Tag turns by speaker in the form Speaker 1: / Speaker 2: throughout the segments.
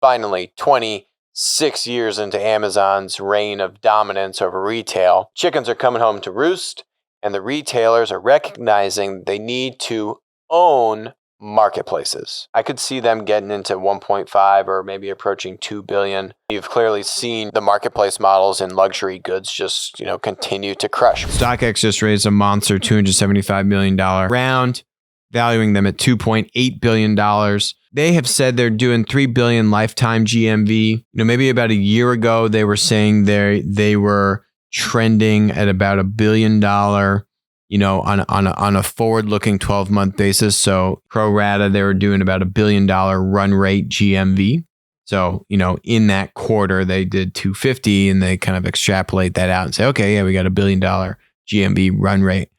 Speaker 1: Finally, 26 years into Amazon's reign of dominance over retail, chickens are coming home to roost, and the retailers are recognizing they need to own marketplaces. I could see them getting into 1.5 or maybe approaching 2 billion. You've clearly seen the marketplace models in luxury goods just, continue to crush.
Speaker 2: StockX just raised a monster $275 million round, valuing them at $2.8 billion. They have said they're doing $3 billion lifetime GMV. Maybe about a year ago, they were saying they were trending at about $1 billion, on a forward-looking 12-month basis. So pro rata, they were doing about $1 billion run rate GMV. So, in that quarter, they did 250, and they kind of extrapolate that out and say, okay, yeah, we got $1 billion GMV run rate.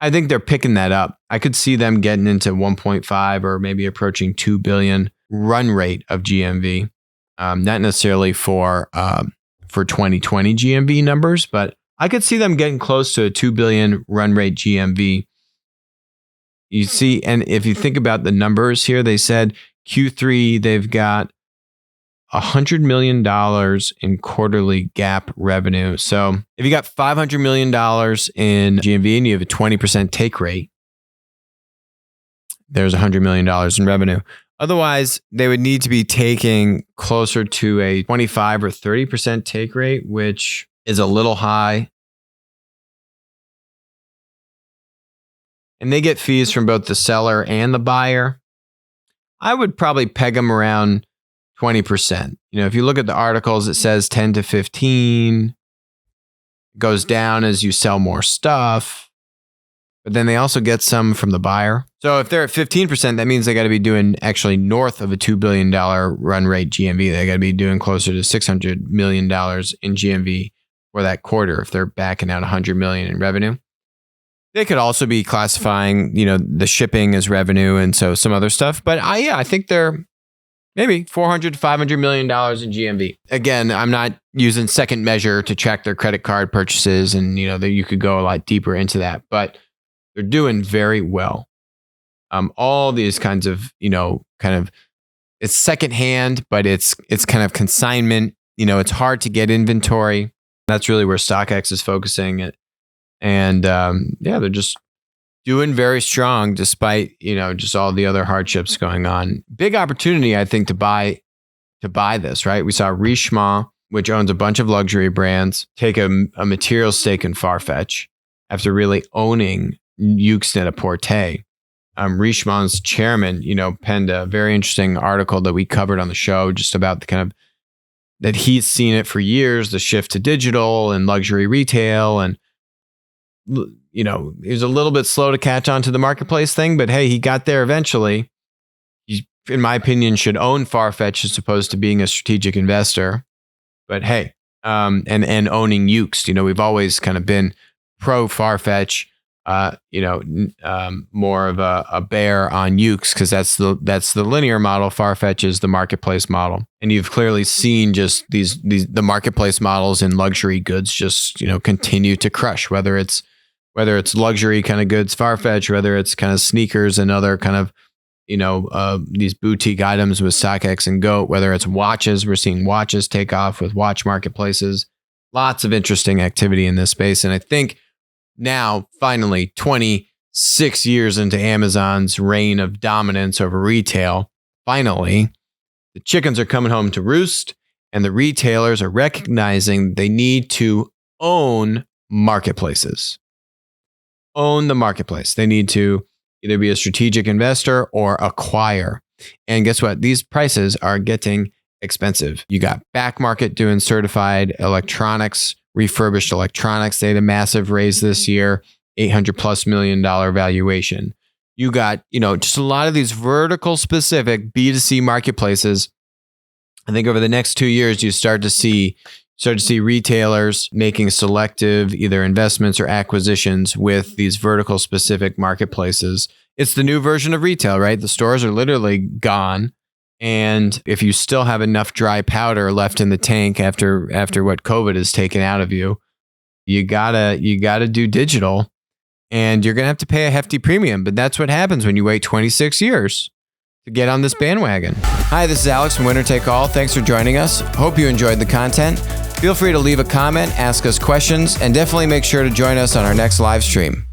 Speaker 2: I think they're picking that up. I could see them getting into 1.5 or maybe approaching 2 billion run rate of GMV. Not necessarily for 2020 GMV numbers, but I could see them getting close to a 2 billion run rate GMV. You see, and if you think about the numbers here, they said Q3, they've got $100 million in quarterly GAAP revenue. So if you got $500 million in GMV and you have a 20% take rate, there's $100 million in revenue. Otherwise, they would need to be taking closer to a 25 or 30% take rate, which is a little high. And they get fees from both the seller and the buyer. I would probably peg them around 20%. If you look at the articles, it says 10 to 15. It goes down as you sell more stuff. But then they also get some from the buyer. So if they're at 15%, that means they got to be doing actually north of a $2 billion run rate GMV. They got to be doing closer to $600 million in GMV for that quarter if they're backing out $100 million in revenue. They could also be classifying, the shipping as revenue and so some other stuff. But I think they're maybe $400 to $500 million in GMV. Again, I'm not using second measure to track their credit card purchases, and that you could go a lot deeper into that. But they're doing very well. All these kinds of, it's secondhand, but it's kind of consignment. It's hard to get inventory. That's really where StockX is focusing it. And they're just doing very strong despite, just all the other hardships going on. Big opportunity, I think, to buy this, right? We saw Richemont, which owns a bunch of luxury brands, take a material stake in Farfetch after really owning Yoox Net-a-Porter. Richemont's chairman, penned a very interesting article that we covered on the show just about the kind of that he's seen it for years, the shift to digital and luxury retail. And, he was a little bit slow to catch on to the marketplace thing, but hey, he got there eventually. He, in my opinion, should own Farfetch as opposed to being a strategic investor. But hey, and owning Yoox, we've always kind of been pro Farfetch. More of a bear on Yoox because that's the linear model. Farfetch is the marketplace model, and you've clearly seen just the marketplace models in luxury goods just continue to crush. Whether it's luxury kind of goods, Farfetch, whether it's kind of sneakers and other kind of these boutique items with StockX and GOAT, whether it's watches, we're seeing watches take off with watch marketplaces. Lots of interesting activity in this space, and I think. Now, finally, 26 years into Amazon's reign of dominance over retail, finally, the chickens are coming home to roost, and the retailers are recognizing they need to own marketplaces. Own the marketplace. They need to either be a strategic investor or acquire. And guess what? These prices are getting expensive. You got Back Market doing certified electronics, refurbished electronics. They had a massive raise this year, $800+ million valuation. You got, just a lot of these vertical specific B2C marketplaces. I think over the next 2 years, you start to see retailers making selective either investments or acquisitions with these vertical specific marketplaces. It's the new version of retail, right? The stores are literally gone. And if you still have enough dry powder left in the tank after what COVID has taken out of you, you gotta do digital, and you're gonna have to pay a hefty premium. But that's what happens when you wait 26 years. to get on this bandwagon. Hi, this is Alex from Winner Take All. Thanks for joining us. Hope you enjoyed the content. Feel free to leave a comment, ask us questions, and definitely make sure to join us on our next live stream.